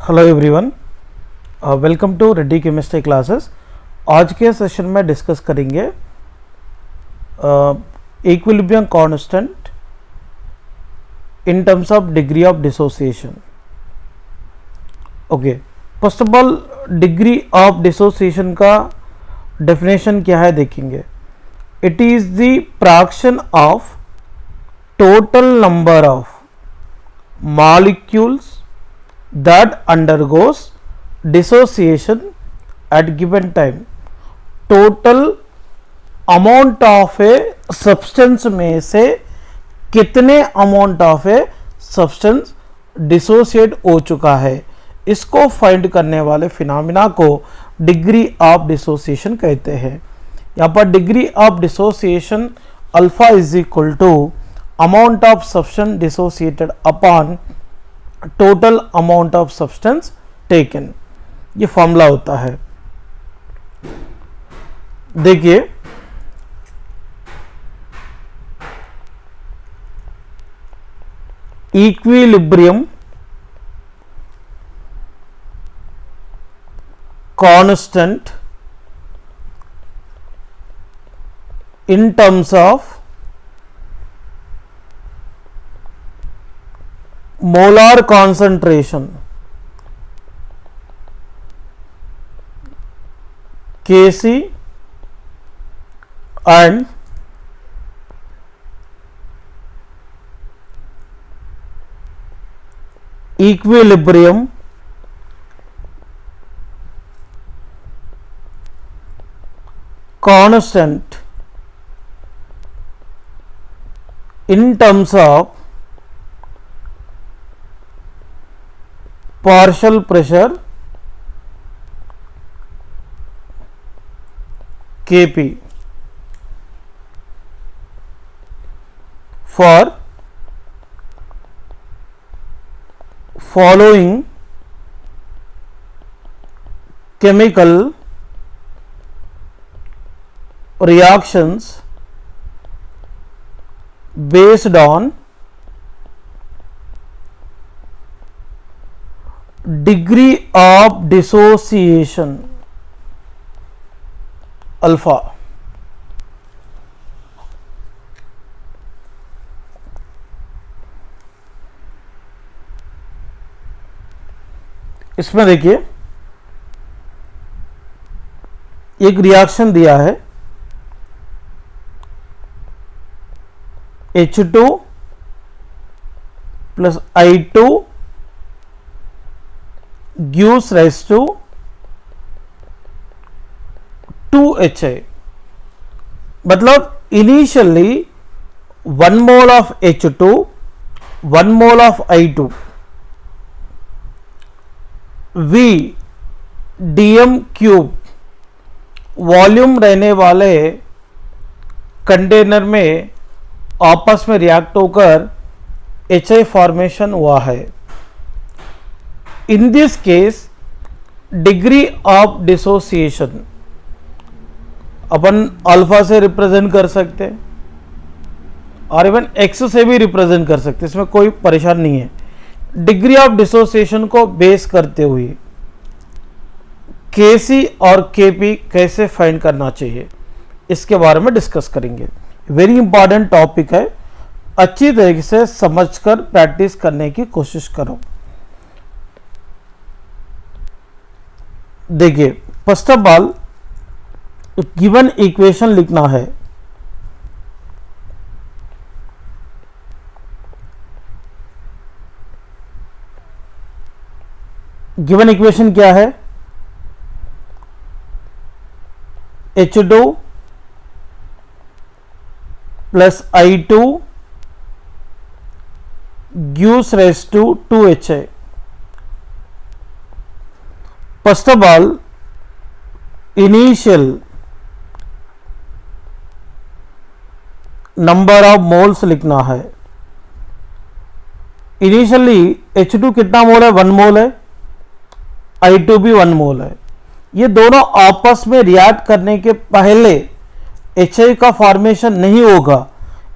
Hello everyone, welcome to Reddy chemistry classes. आज के session में डिस्कस करेंगे equilibrium constant in terms of degree of dissociation. Okay, first of all degree of dissociation का definition क्या है देखेंगे। It is the fraction of total number of molecules that undergoes dissociation at given time। total amount of a substance में से कितने amount of a substance dissociate हो चुका है, इसको फाइंड करने वाले फिनोमिना को डिग्री ऑफ डिसोसिएशन कहते हैं। यहाँ पर degree of dissociation alpha is equal to amount of substance dissociated upon total amount of substance taken, ये फॉर्मूला होता है। देखिए equilibrium constant in terms of molar concentration Kc and equilibrium constant in terms of partial pressure Kp for following chemical reactions based on degree of dissociation alpha. इसमें देखिए एक reaction दिया है H2 plus I2 gives rise to 2HI। मतलब initially 1 mole of H2 1 mole of I2 V dm cube volume रहने वाले container में आपस में रिएक्ट होकर HI फॉर्मेशन हुआ है। In this case degree of dissociation upon alpha से रिप्रेजेंट कर सकते हैं और इवन एक्स से भी रिप्रेजेंट कर सकते हैं, इसमें कोई परेशान नहीं है। डिग्री ऑफ डिसोसिएशन को बेस करते हुए Kc और Kp कैसे फाइंड करना चाहिए इसके बारे में डिस्कस करेंगे। वेरी इंपॉर्टेंट टॉपिक है, अच्छी तरीके से समझकर प्रैक्टिस करने की कोशिश करो। देखिए first of all given equation लिखना है। गिवन इक्वेशन क्या है? H2 plus I2 gives rise to 2HI। First of all initial number of moles लिखना है। इनिशियली H2 कितना मोल है? 1 मोल है। I2 भी 1 मोल है। ये दोनों आपस में रिएक्ट करने के पहले HI का फॉर्मेशन नहीं होगा,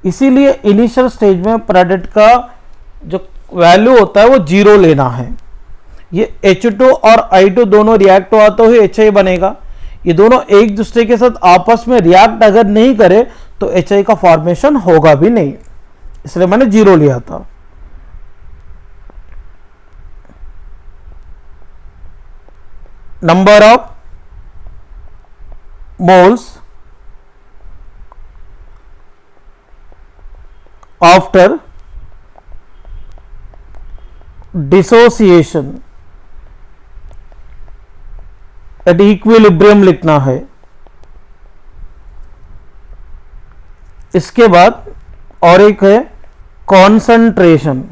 इसीलिए इनिशियल स्टेज में प्रोडक्ट का जो वैल्यू होता है वो 0 लेना है। ये H2 और I2 दोनों रिएक्ट हुआ तो ही HI बनेगा। ये दोनों एक दूसरे के साथ आपस में रिएक्ट अगर नहीं करे तो HI का फॉर्मेशन होगा भी नहीं, इसलिए मैंने 0 लिया था। Number of moles after dissociation at equilibrium लिखना है। इसके बाद और एक है concentration.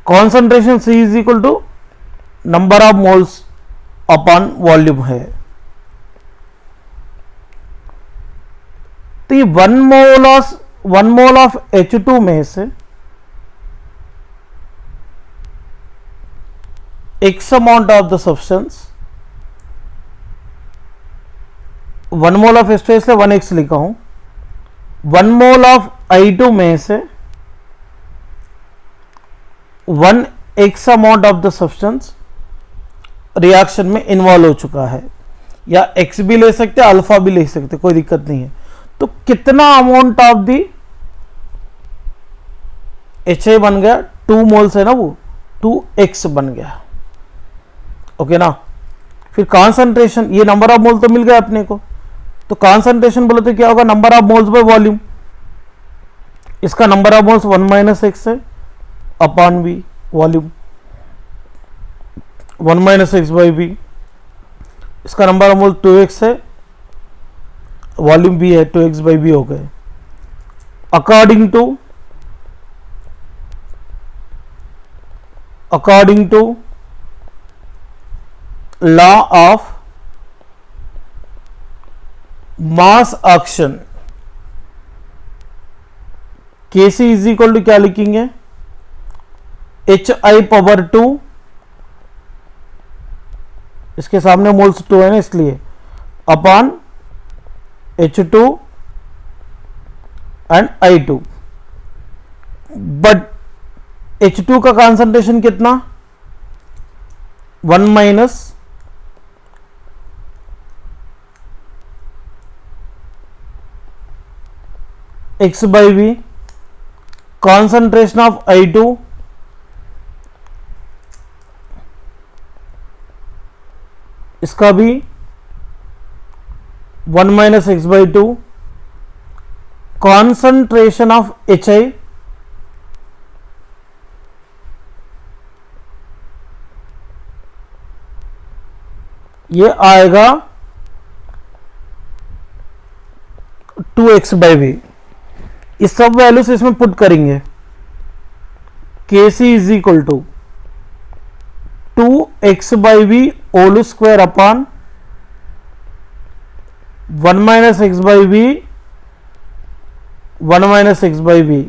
Concentration C is equal to number of moles upon volume है। तो ये 1 मोल ऑफ H2 में से X amount of the substance, 1 mole of H2 इसलिए 1x लिखा हूं, 1 मोल ऑफ I2 में से 1x amount of the substance reaction में इन्वॉल्व हो चुका है, या x भी ले सकते हैं अल्फा भी ले सकते, कोई दिक्कत नहीं है। तो कितना अमाउंट ऑफ दी HI बन गया, 2 मोल्स है ना, वो 2x बन गया। ओके ना। फिर कॉन्सेंट्रेशन, ये नंबर ऑफ मोल तो मिल गया अपने को, तो कॉन्सेंट्रेशन बोले तो क्या होगा, number of moles by volume. इसका number of moles 1 minus x है upon B, volume 1 minus x by B. इसका नंबर ऑफ मोल 2x है, वॉल्यूम भी है, 2x बाई बी हो गए। According to law of mass action, Kc is equal to क्या लिखेंगे, HI पावर 2, इसके सामने मोल्स 2 है ना इसलिए, upon H2 and I2। But H2 का कॉन्सेंट्रेशन कितना, 1 minus x by V. Concentration of I2 इसका भी 1 minus x by 2। Concentration of HI ये आएगा 2x बाई वी। इस सब वैल्यूज इसमें पुट करेंगे। Kc is equal to 2x by V whole square upon 1 minus x by V, 1 minus x by V.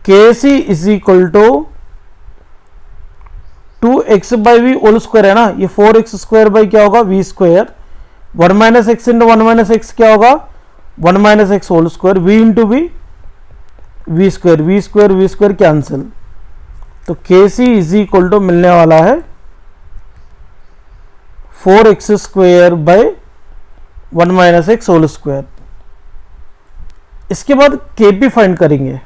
Kc is equal to 2x by V whole square है ना, ये 4x square by क्या होगा, V square. 1 minus x into 1 minus x क्या होगा, 1 minus x whole square, V into V, V square, V square V square cancel. तो Kc is equal to मिलने वाला है 4x square by 1 minus x whole square. इसके बाद Kp find करेंगे।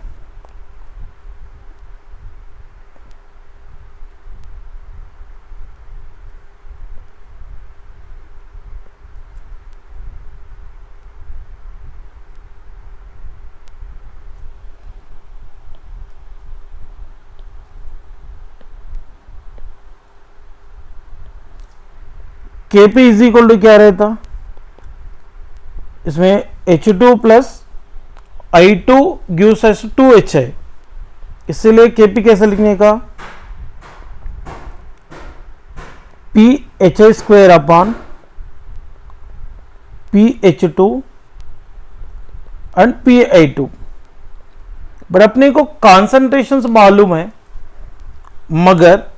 Kp is equal to क्या रहता, इसमें H2 plus I2 gives us 2H है, इसीलिए Kp कैसे लिखने का, PHI square upon PH2 and PI2। But अपने को कॉन्सेंट्रेशन मालूम है, मगर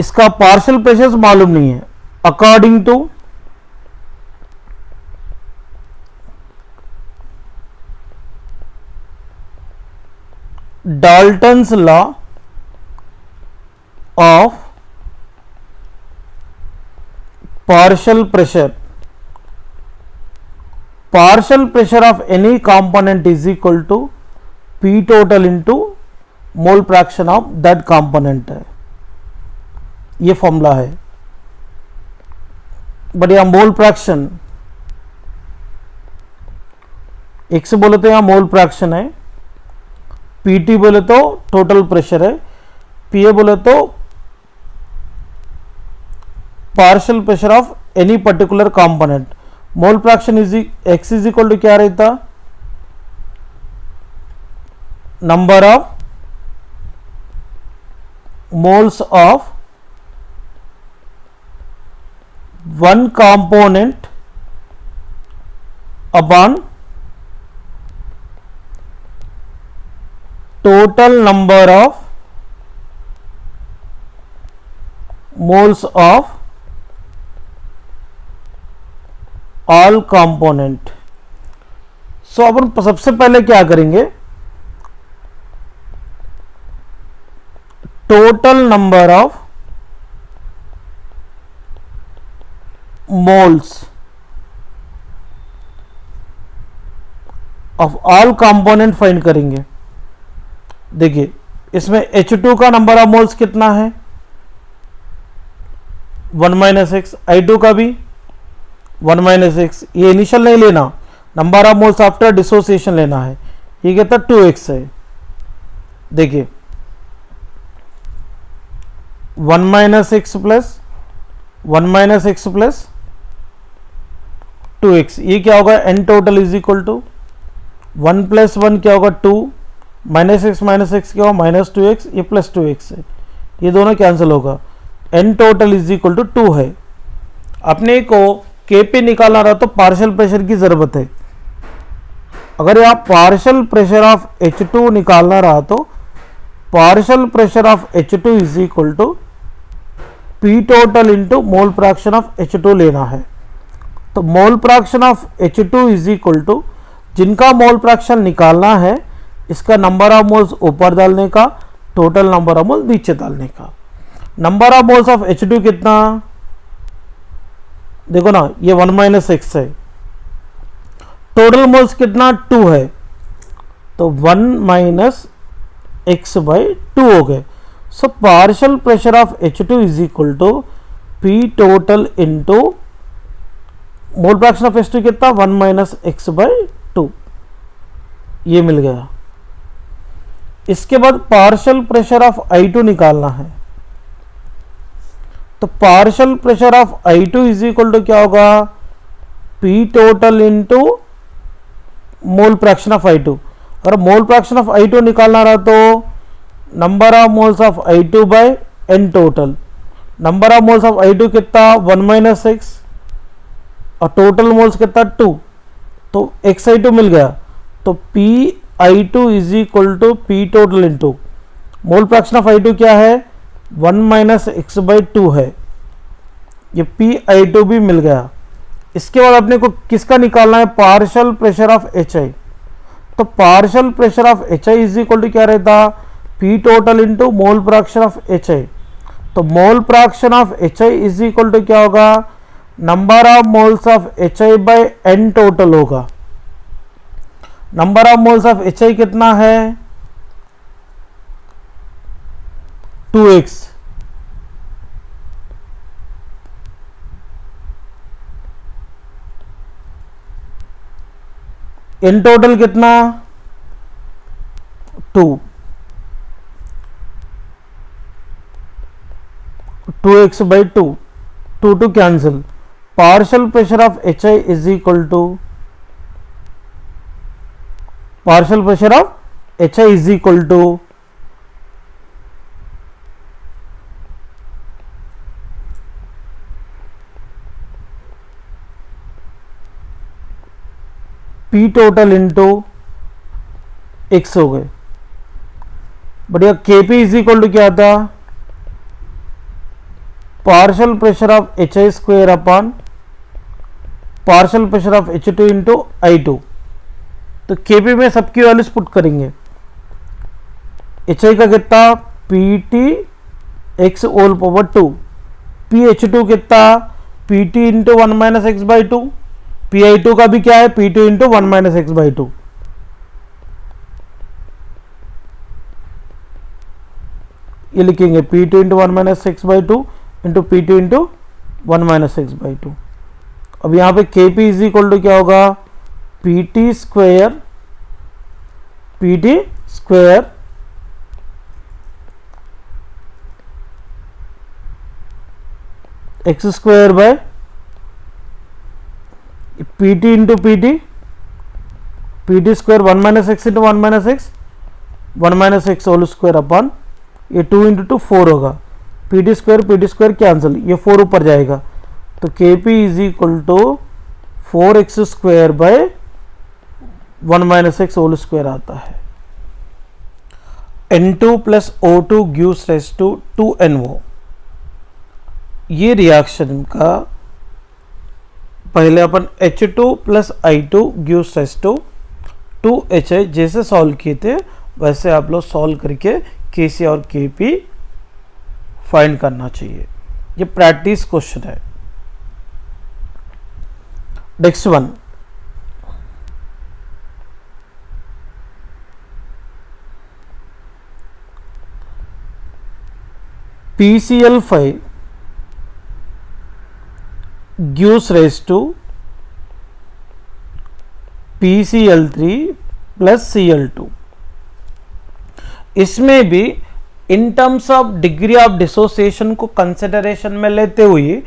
इसका पार्शियल प्रेशर मालूम नहीं है। According to Dalton's law of partial pressure of any component is equal to P total into mole fraction of that component है, ये फॉर्मूला है। बट यहाँ मोल फ्रैक्शन x बोले तो यहाँ मोल फ्रैक्शन है, PT बोले तो टोटल प्रेशर है, PA बोले तो partial pressure of any particular component. Mole fraction is x is equal to क्या रहता, number of moles of one component upon total number of moles of all component. So अपन सबसे पहले क्या करेंगे, total number of moles of all component find करेंगे। देखिए इसमें H2 का नंबर ऑफ मोल्स कितना है, 1 माइनस एक्स, I2 का भी 1 माइनस एक्स। ये इनिशियल नहीं लेना, number of moles after dissociation लेना है। ये कहता 2x है। देखिए 1 minus x plus 1 minus x plus 2x, ये क्या होगा, n total is equal to 1 plus 1 क्या होगा 2, माइनस एक्स क्या होगा माइनस 2x, ये प्लस 2x है, ये दोनों कैंसिल होगा, n total is equal to 2 है। अपने को Kp निकालना रहा तो पार्शियल प्रेशर की जरूरत है। अगर यहाँ पार्शियल प्रेशर ऑफ H2 निकालना रहा तो partial pressure of H2 is equal to P total into mole fraction of H2 लेना है। तो mole fraction of H2 is equal to, जिनका मोल फ्रैक्शन निकालना है इसका नंबर ऑफ मोल्स ऊपर डालने का, टोटल नंबर ऑफ मोल्स नीचे डालने का। Number of moles of H2 कितना, देखो ना ये 1 माइनस एक्स है, टोटल मोल्स कितना 2 है, तो 1 माइनस एक्स बाई 2 हो गए। So partial pressure of H2 is equal to P total into mole fraction of H2 कितना 1 माइनस एक्स बाई 2, ये मिल गया। इसके बाद पार्शियल प्रेशर ऑफ I2 निकालना है, तो partial pressure of I2 is equal to क्या होगा, P total into mole fraction of I2। अगर मोल फ्रैक्शन ऑफ I2 निकालना रहा तो number of moles of I2 by n total. Number of moles of I2 कितना 1 minus x और total moles कितना 2, तो xI2 मिल गया। तो PI2 is equal to P total into mole fraction of I2 क्या है 1 माइनस एक्स बाई 2 है, ये PI2 भी मिल गया। इसके बाद अपने को किसका निकालना है, पार्शियल प्रेशर ऑफ HI। तो partial pressure of HI is equal to क्या रहता, P total into mole fraction of HI। तो mole fraction of HI is equal to क्या होगा, number of moles of HI by n total होगा। Number of moles of HI कितना है 2x, N total कितना 2, 2x by 2, 2 cancel. Partial pressure of HI is equal to partial pressure of HI is equal to P total into x हो गए। बढ़िया, Kp is equal to क्या था partial pressure of HI square upon partial pressure of H2 into I2। तो Kp में सबकी values put करेंगे। HI का कितना PT x whole power 2, PH2 कितना PT into 1 minus x by 2, PI2 का भी क्या है P2 into 1 minus x by 2। ये लिखेंगे P2 into 1 minus x by 2 into P2 into 1 minus x by 2। अब यहां पे Kp इज इक्वल टू क्या होगा PT square x square by PT into PT square 1 minus x into 1 minus x whole square upon ये 2 into 2 4 होगा। PT square cancel, ये 4 ऊपर जाएगा तो Kp is equal to 4x square by 1 minus x whole square आता है। N2 plus O2 gives rise to 2NO। ये reaction का पहले अपन H2 plus I2 gives rise to 2HI जैसे सॉल्व किए थे वैसे आप लोग सॉल्व करके Kc और Kp फाइंड करना चाहिए। ये प्रैक्टिस क्वेश्चन है। Next one, PCl5 gives rise to PCl3 plus Cl2। इसमें भी इन terms of degree of dissociation को कंसिडरेशन में लेते हुए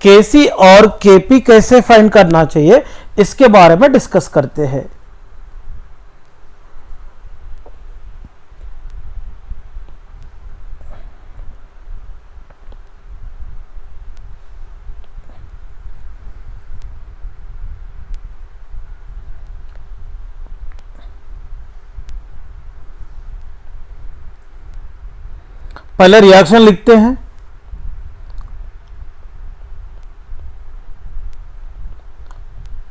Kc और Kp कैसे फाइंड करना चाहिए इसके बारे में डिस्कस करते हैं। पहले रिएक्शन लिखते हैं।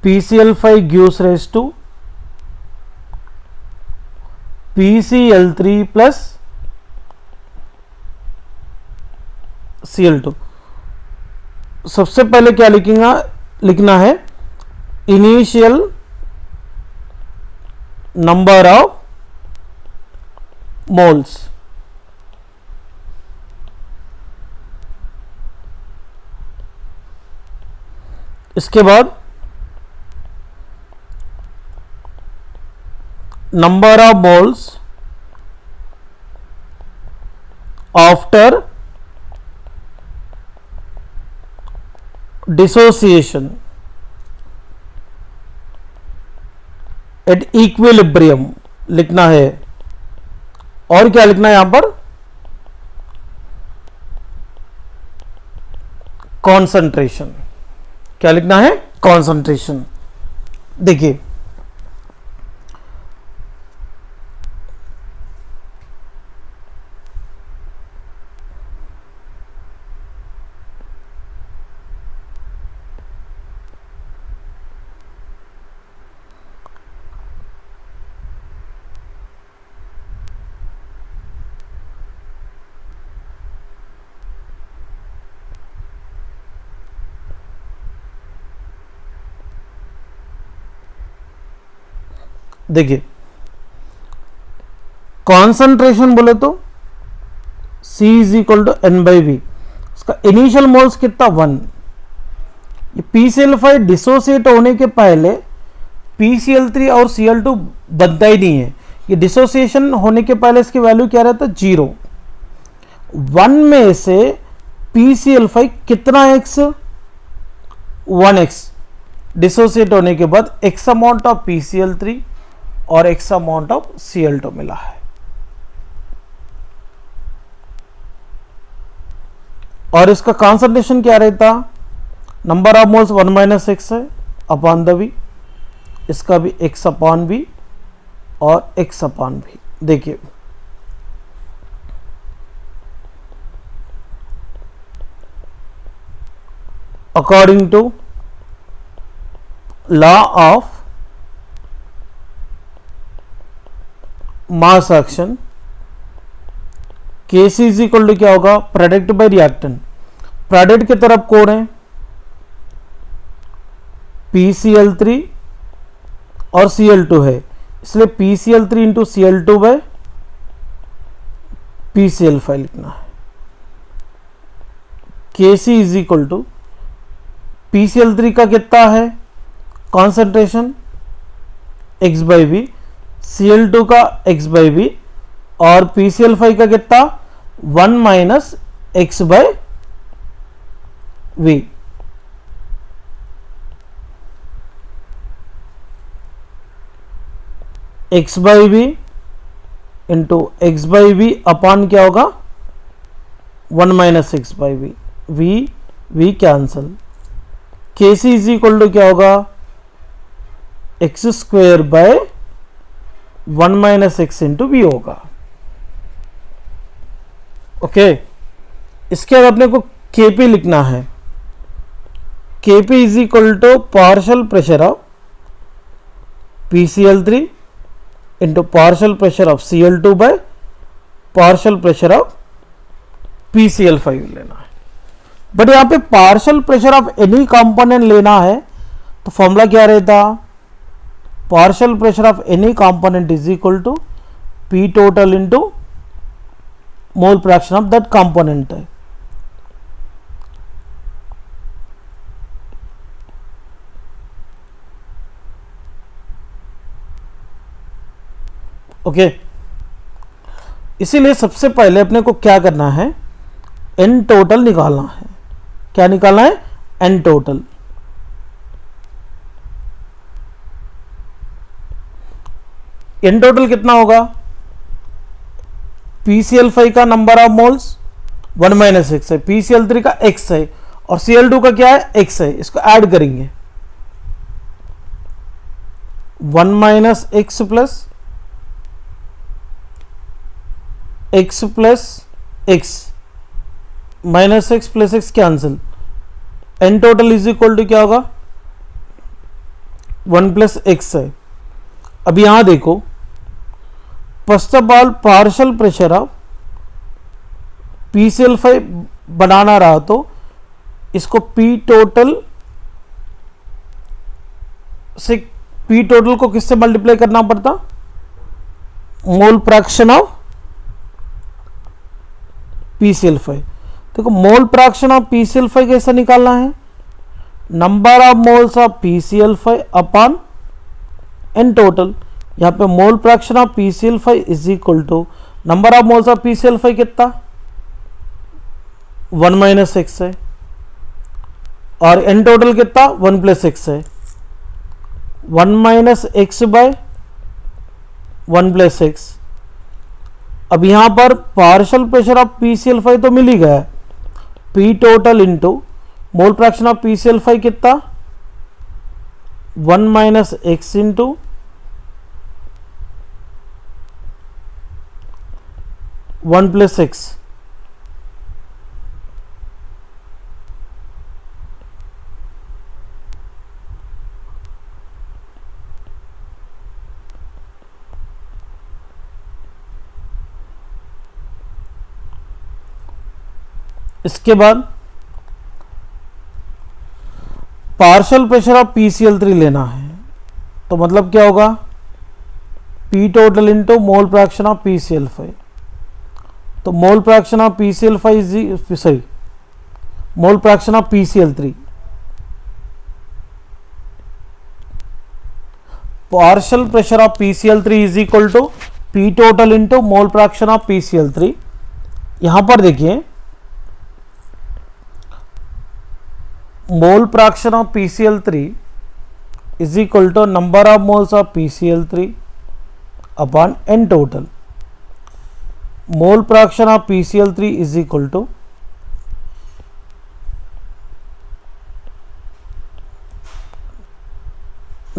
PCl5 gives rise to PCl3 plus Cl2। सबसे पहले क्या लिखना है इनिशियल नंबर ऑफ मोल्स। इसके बाद number of moles after dissociation at equilibrium लिखना है। और क्या लिखना है यहां पर कॉन्सेंट्रेशन। क्या लिखना है कॉन्सेंट्रेशन। देखिए देखिए कॉन्सेंट्रेशन बोले तो C is equal to N by V. उसका इनिशियल मोल्स कितना 1। ये PCl5 डिसोसिएट होने के पहले PCl3 और Cl2 बनता ही नहीं है। ये डिसोसिएशन होने के पहले इसकी वैल्यू क्या रहता है 0। 1 में से PCl5 कितना x 1x डिसोसिएट होने के बाद x अमाउंट ऑफ PCl3 और x अमाउंट ऑफ Cl2 मिला है। और इसका कॉन्सेंट्रेशन क्या रहता number of moles 1 minus x है अपॉन द वी। इसका भी x अपॉन वी और x अपॉन वी। देखिए according to law of mass action, Kc is equal to क्या होगा, प्रोडक्ट बाय रिएक्टेंट। प्रोडक्ट की तरफ कौन है, PCl3 और Cl2 है, इसलिए PCl3 into Cl2 bye PCl5 लिखना है। Kc is equal to PCl3 का कितना है concentration, x by we, Cl2 का x बाई वी, और PCl5 का कितना 1 minus x by V. X by V into x by V upon क्या होगा 1 minus x by V, V cancel. Kc is equal to क्या होगा x square by 1 minus x into V होगा। Okay, इसके बाद अपने को Kp लिखना है। Kp is equal to partial pressure of PCl3 into partial pressure of Cl2 by partial pressure of PCl5 लेना है। बट यहां पे partial pressure of any component लेना है तो फॉर्मूला क्या रहता, partial pressure of any component is equal to P total into mole fraction of that component है। ओके, इसीलिए सबसे पहले अपने को क्या करना है, एन टोटल निकालना है। क्या निकालना है, एन टोटल। एन टोटल कितना होगा, PCl5 का number of moles 1 minus x है, PCl3 का x है और Cl2 का क्या है x है, इसको ऐड करेंगे 1 minus x plus x plus x minus x plus x cancel, N total is equal to क्या होगा 1 प्लस एक्स है। अब यहां देखो, first of all partial pressure of PCl5 बनाना रहा तो इसको P टोटल से, P टोटल को किससे मल्टीप्लाई करना पड़ता, मोल फ्रैक्शन ऑफ PCl5। देखो मोल फ्रैक्शन ऑफ PCl5 कैसे निकालना है, number of moles of PCl5 upon N total. यहाँ पे mole fraction of PCl5 is equal to number of moles of PCl5 कितना 1 माइनस एक्स है और एन टोटल कितना 1 प्लस एक्स है, 1 minus x by 1 plus x. अब यहां पर पार्शियल प्रेशर ऑफ PCl5 तो मिल ही गया, P total into mole fraction of PCl5 कितना 1 minus x into 1 plus x. इसके बाद पार्शियल प्रेशर ऑफ PCl3 लेना है तो मतलब क्या होगा P total into mole fraction of PCl5। तो mole fraction of PCl5 sorry mole fraction of PCl3, partial pressure of PCl3 is equal to P total into mole fraction of PCl3। यहां पर देखिए mole fraction of PCl3 is equal to number of moles of PCl3 upon N total. Mole fraction of PCl3 is equal to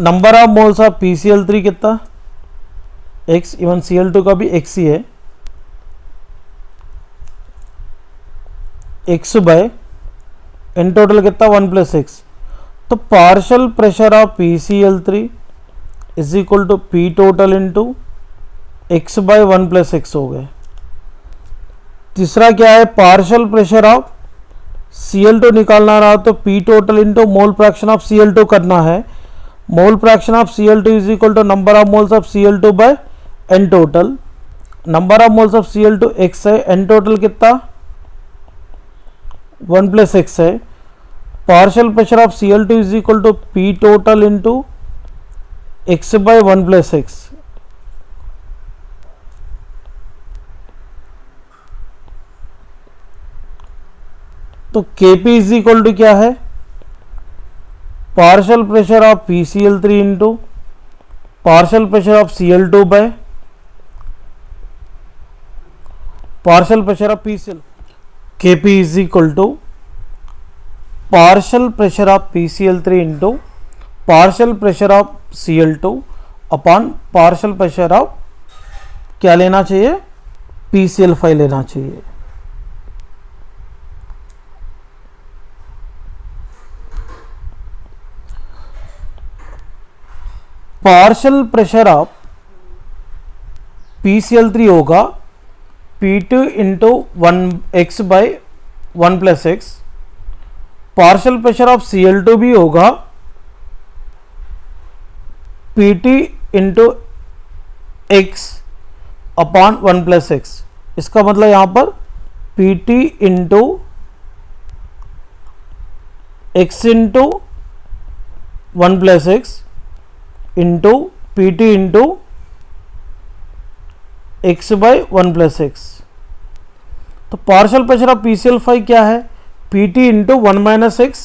number of moles of PCl3 कितना x, even Cl2 का भी x ही है, x bye इन total कितना 1 + 6, तो partial pressure of PCl3 is equal to P total into x by 1 + 6 हो गए। तीसरा क्या है, पार्शियल प्रेशर ऑफ Cl2 निकालना रहा तो P total into mole fraction of Cl2 करना है। Mole fraction of Cl2 is equal to number of moles of Cl2 by N total. Number of moles of Cl2 x है, N total कितना 1 + 6 है। Partial pressure of Cl2 is equal to P total into x by 1 + 6। तो Kp is equal to क्या है, partial pressure of PCl3 into partial pressure of Cl2 by partial pressure of PCl। Kp is equal to partial pressure of PCl3 into partial pressure of Cl2 upon partial pressure of क्या लेना चाहिए, PCl5 लेना चाहिए। Partial pressure of PCl3 होगा P2 into 1x by 1 + 6। Partial pressure of Cl2 भी होगा Pt into x upon 1 + 6। इसका मतलब यहां पर Pt into x into 1 + 6 into Pt into x by 1 + 6। तो पार्शियल प्रेशर ऑफ PCl5 क्या है, Pt इंटू 1 - 6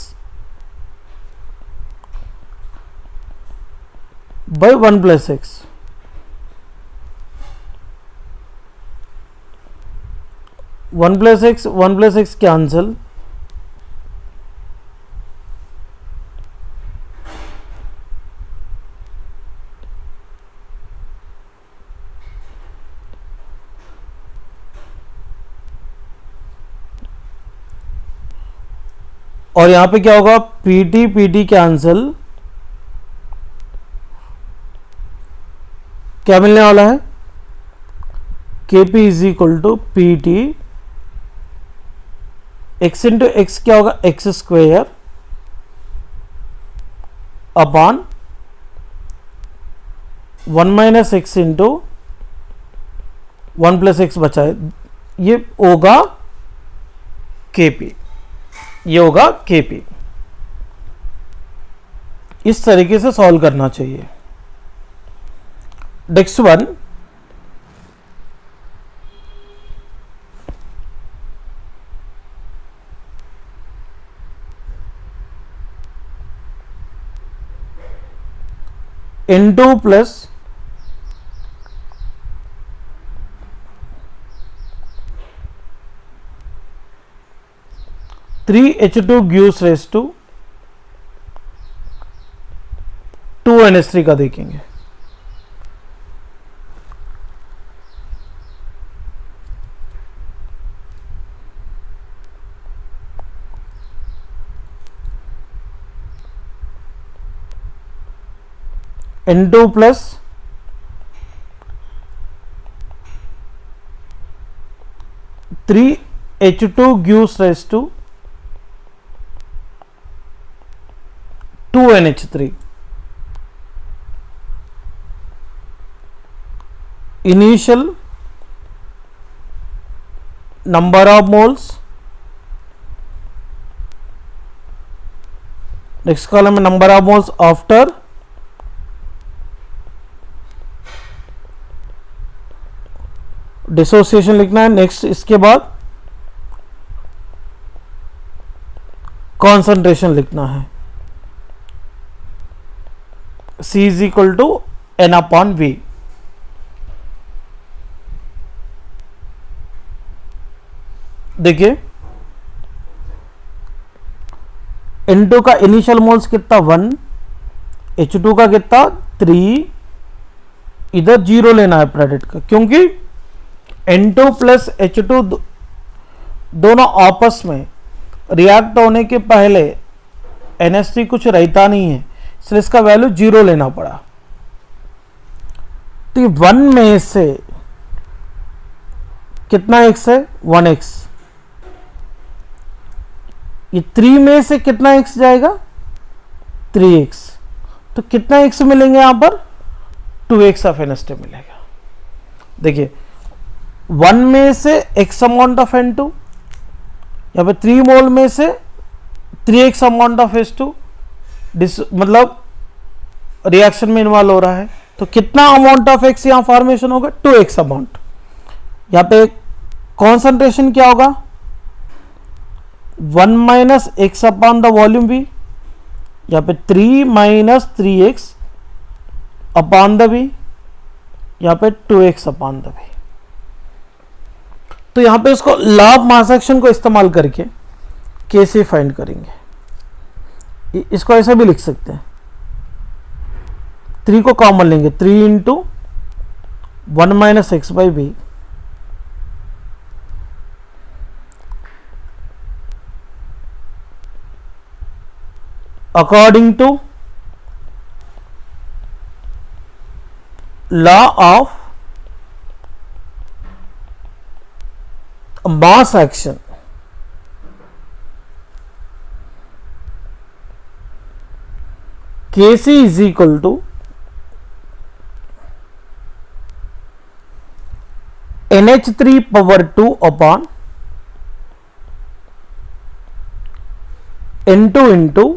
बाई 1 + 6। 1 + 6 1 + 6 कैंसिल, और यहां पे क्या होगा, Pt कैंसिल, क्या मिलने वाला है, Kp is equal to Pt x into x क्या होगा, x² अपॉन 1 - x इंटू 1 + 6 बचा है, ये होगा Kp, ये होगा Kp। इस तरीके से सॉल्व करना चाहिए। Next one, N2 plus 3H2 gives raise to 2NH3 का देखेंगे। N2 plus 3H2 gives rise to 2NH3। Initial number of moles, next column में number of moles after dissociation लिखना है। नेक्स्ट इसके बाद कॉन्सेंट्रेशन लिखना है, C is equal to N/V। देखिए N2 का इनिशियल मोल्स कितना 1, H2 का कितना 3, इधर 0 लेना है प्रेडिक्ट का, क्योंकि N2 प्लस H2 दोनों आपस में रिएक्ट होने के पहले NH3 कुछ रहता नहीं है, इसलिए इसका वैल्यू 0 लेना पड़ा। तो 1 में से कितना x है, 1x। ये 3 में से कितना x जाएगा, 3x। तो कितना x मिलेंगे यहां पर, 2x ऑफ NH2 मिलेगा। देखिए 1 में से x अमाउंट ऑफ N2, यहाँ पे 3 मोल में से 3x अमाउंट ऑफ H2, मतलब रिएक्शन में इन्वॉल्व हो रहा है। तो कितना अमाउंट ऑफ x यहाँ फॉर्मेशन होगा, 2x अमाउंट। यहाँ पे कॉन्सेंट्रेशन क्या होगा, 1 minus x upon the volume v, यहाँ पे 3 minus 3x upon the v, यहाँ पे 2x अपॉन द v। तो यहां पे इसको लॉ ऑफ मास एक्शन को इस्तेमाल करके कैसे फाइंड करेंगे, इसको ऐसा भी लिख सकते हैं, 3 को कॉमन लेंगे, 3 into 1 minus x by V according to law of mass action, Kc is equal to NH3 power 2 upon N2 into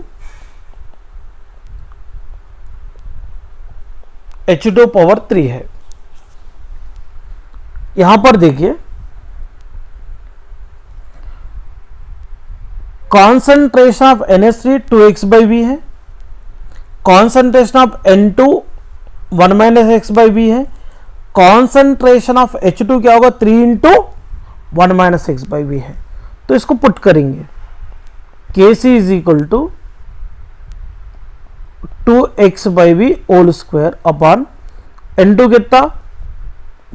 H2 power 3 है। यहां पर देखिए concentration of NH3 2x by V है, concentration of N2 1 minus x by V है, concentration of H2 क्या होगा, 3 into 1 minus x by V है। तो इसको पुट करेंगे, Kc is equal to 2x by V whole square upon N2 कितना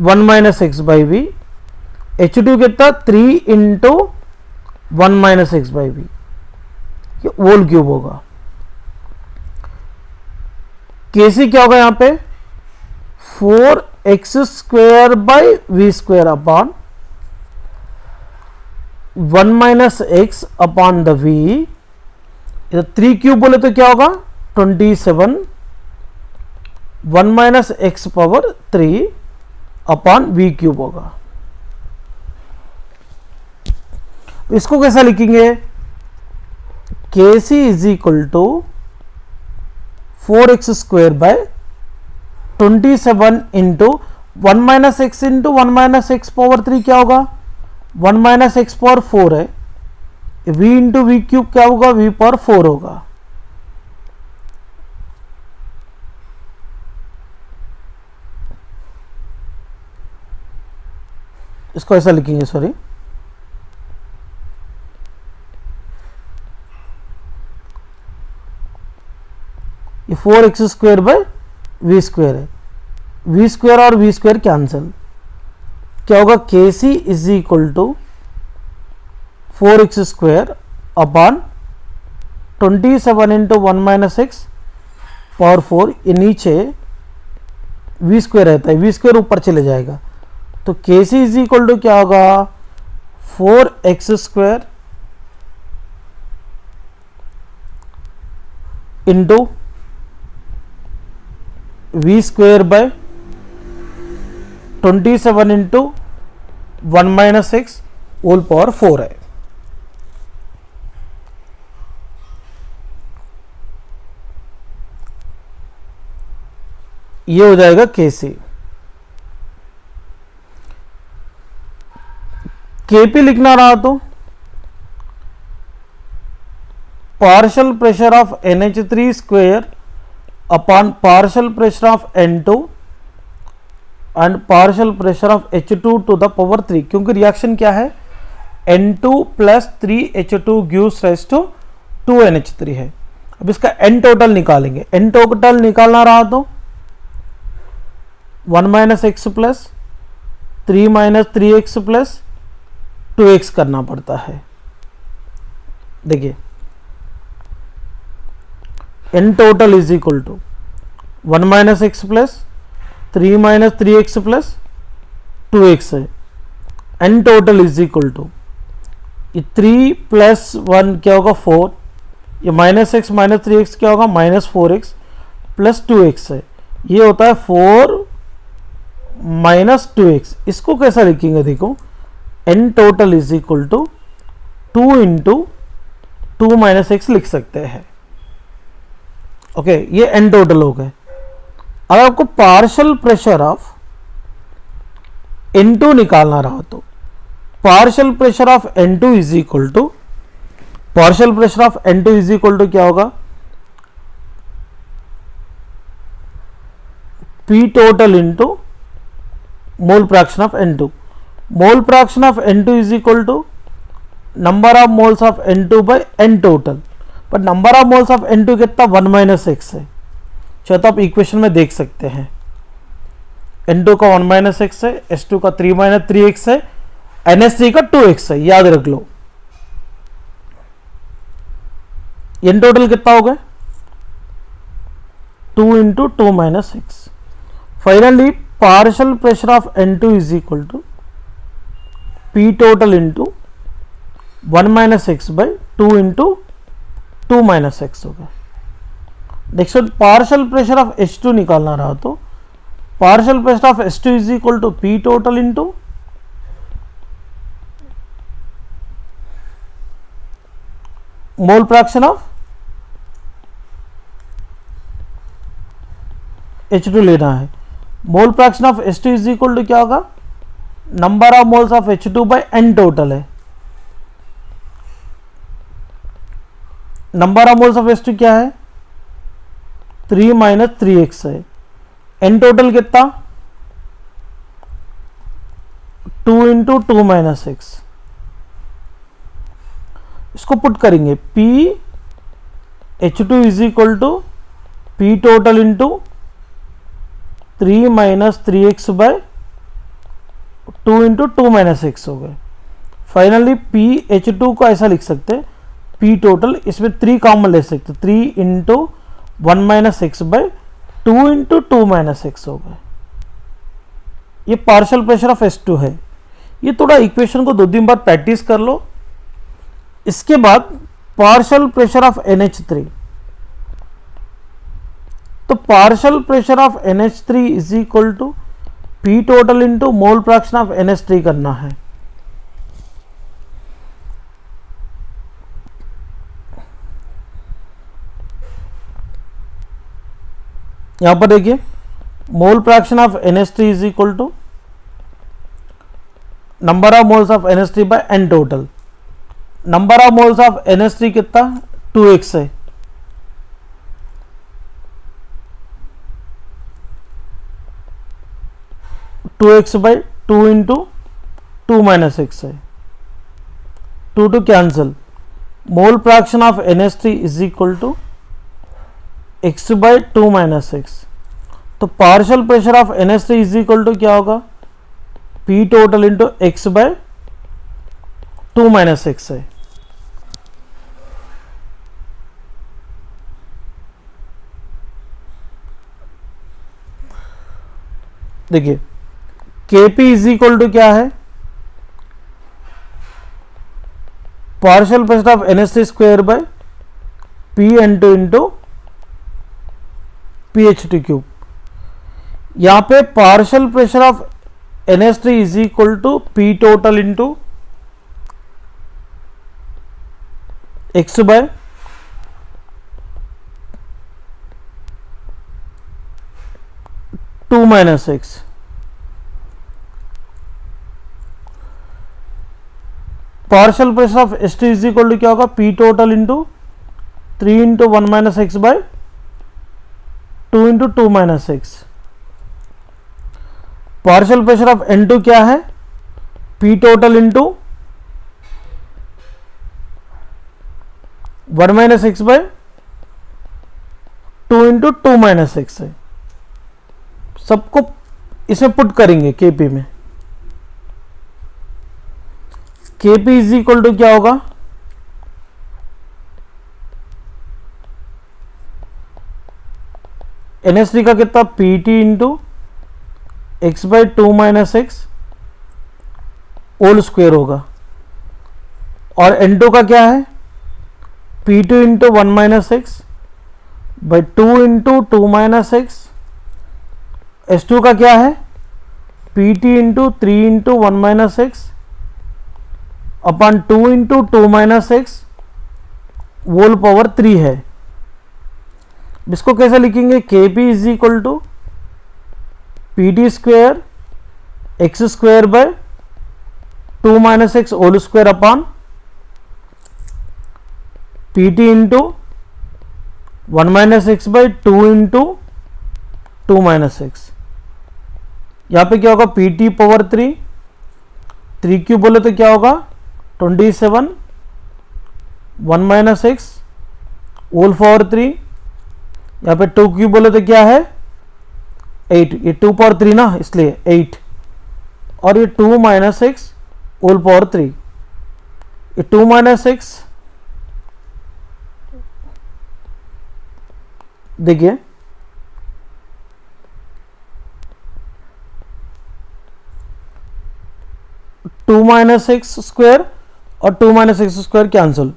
1 minus x by we, H2 कितना 3 into 1 minus x by V, ये होल क्यूब होगा। Kc क्या होगा यहां पे 4x square by V square upon 1 minus x upon the V, इधर 3 cube बोले तो क्या होगा 27, 1 minus x power 3 upon V cube होगा। इसको कैसा लिखेंगे, Kc is equal to 4x square by 27 into 1 minus x into 1 minus x power 3 क्या होगा 1 माइनस एक्स पावर 4 है, v इंटू वी क्यूब क्या होगा v पावर 4 होगा। इसको ऐसा लिखेंगे, सॉरी ये 4x square by V square है, वी स्क्वायर और वी स्क्वायर कैंसिल, क्या होगा Kc is equal to 4x square upon 27 into 1 minus x power 4, ये नीचे वी स्क्वायर रहता है, वी स्क्वायर ऊपर चले जाएगा, तो Kc इज इक्वल टू क्या होगा 4x square into V square by 27 into 1 minus x whole power 4 है। ये हो जाएगा Kc। Kp लिखना रहा तो partial pressure of NH3 square upon partial pressure of N2 and partial pressure of H2 to the power 3, क्योंकि reaction क्या है N2 plus 3H2 gives rise to 2NH3 है। अब इसका N टोटल निकालेंगे, N टोटल निकालना रहा तो 1 minus x plus 3 minus 3x plus 2x करना पड़ता है, देखिए N total is equal to 1 minus x plus 3 minus 3x plus 2x है। N total is equal to 3 plus 1 क्या होगा 4, ये माइनस एक्स माइनस 3x क्या होगा माइनस 4x प्लस 2x है। ये होता है 4 माइनस 2x। इसको कैसा लिखेंगे देखो, N total is equal to 2 into 2 minus x लिख सकते हैं। ओके, ये एन टोटल हो गए। अब आपको पार्शियल प्रेशर ऑफ N2 निकालना रहा तो partial pressure of N2 is equal to, partial pressure of N2 is equal to क्या होगा, P total into mole fraction of N2। Mole fraction of N2 is equal to number of moles of N2 by N total. पर number of moles of N2 कितना 1 minus x है। चलो तो आप equation में देख सकते हैं, N2 का 1 माइनस एक्स है, S2 का 3 माइनस 3x है, NS3 का 2x है। याद रख लो, N टोटल कितना हो गया 2 into 2 minus X. Finally partial pressure of N2 is equal to P total into 1 minus x by 2 into 2 minus X होगा। Next partial pressure of H2 निकालना रहा तो partial pressure of H2 is equal to P total into mole fraction of H2 लेना है। Mole fraction of H2 is equal to क्या होगा, number of moles of H2 by N total है। Number of moles of H2 क्या है 3 minus 3x है। N total कितना 2 into 2 minus x. इसको पुट करेंगे P H2 is equal to P total into 3 minus 3x by 2 into 2 minus x हो गए। Finally P H2 को ऐसा लिख सकते हैं P टोटल, इसमें 3 कॉमन ले सकते, 3 into 1 minus x by 2 into 2 minus x हो गए। ये पार्शियल प्रेशर ऑफ S2 है। ये थोड़ा इक्वेशन को 2-3 बार प्रैक्टिस कर लो। इसके बाद पार्शियल प्रेशर ऑफ NH3, तो partial pressure of NH3 is equal to P total into mole fraction of NH3 करना है। यहां पर देखिए mole fraction of NH3 is equal to number of moles of NH3 by N total. Number of moles of NH3 कितना 2x है, two x by 2 into 2 minus x है, 2 two cancel. Mole fraction of NH3 is equal to x by 2 minus x. तो partial pressure of NH3 is equal to क्या होगा P total into x by 2 minus x है। देखिए Kp is equal to क्या है, partial pressure of NH3 square by P(N2) into PH2 cube. यहां पे partial pressure of NH3 is equal to P total into x by 2 minus x. Partial pressure of S2 is equal to क्या होगा P total into 3 into 1 minus x by 2 into 2 minus x. Partial pressure of N2 क्या है P total into 1 minus x by 2 into 2 minus x है। सबको इसमें put करेंगे Kp में। Kp is equal to क्या होगा NH3 का कितना PT into x by 2 minus x whole square होगा, और N2 का क्या है P2 into 1 minus x by 2 into 2 minus x. S2 का क्या है PT into 3 into 1 minus x upon 2 into 2 minus x whole power 3 है। इसको कैसे लिखेंगे, KP is equal to PD square x square by 2 minus x whole square upon PT into 1 minus x by 2 into 2 minus x. यहाँ पे क्या होगा PT power 3 cube बोले तो क्या होगा 27 1 माइनस एक्स होल पावर 3। यहाँ पे 2 क्यूब बोले तो क्या है 8, ये 2 पावर 3 ना इसलिए 8, और ये 2 माइनस एक्स होल पावर 3, ये 2 माइनस एक्स देखिए 2 माइनस एक्स स्क्वायर और 2 minus x square cancel,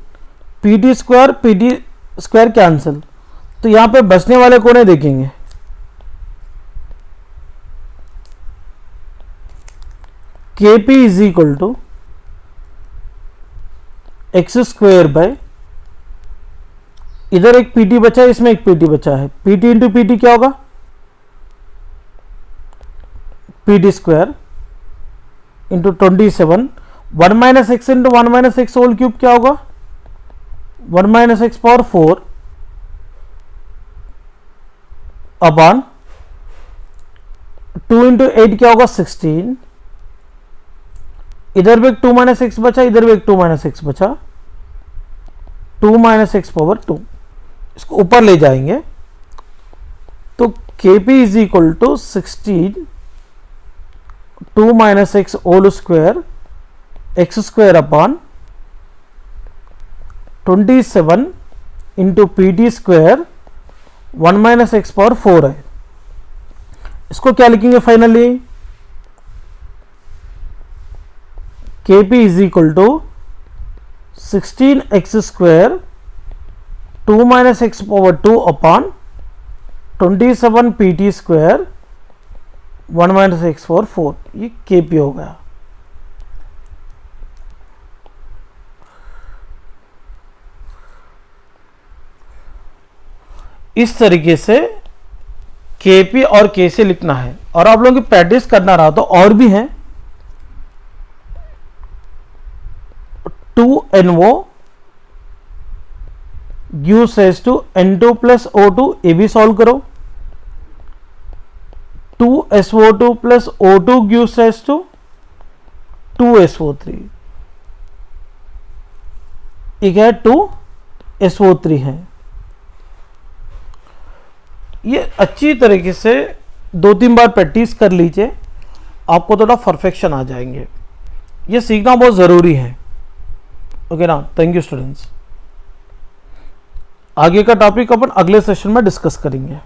PD square cancel, तो यहां पे बचने वाले कोने देखेंगे KP is equal to x square by, इधर एक PT बचा है, इसमें एक PT बचा है, PT इंटू PT क्या होगा PD square into 27 1 minus x into 1 minus x whole cube क्या होगा 1 minus x power 4 upon 2 into 8 क्या होगा 16, इधर भी एक 2 माइनस एक्स बचा, इधर भी एक 2 माइनस एक्स बचा, 2 माइनस एक्स पावर 2, इसको ऊपर ले जाएंगे तो KP is equal to 16 2 minus x whole square x square upon 27 into PD square 1 minus x power 4 है। इसको क्या लिखेंगे finally KP is equal to 16 x square 2 minus x power 2 upon 27 PT square 1 minus x power 4, ये KP हो गया। इस तरीके से KP और KC लिखना है, और आप लोगों की प्रैक्टिस करना रहा तो और भी है 2NO gives rise to N2 plus O2, ये भी सॉल्व करो, 2SO2 plus O2 gives rise to 2SO3, एक है 2SO3 है। ये अच्छी तरीके से 2-3 बार प्रैक्टिस कर लीजिए, आपको थोड़ा परफेक्शन आ जाएंगे, ये सीखना बहुत ज़रूरी है। ओके ना, थैंक यू स्टूडेंट्स। आगे का टॉपिक अपन अगले सेशन में डिस्कस करेंगे।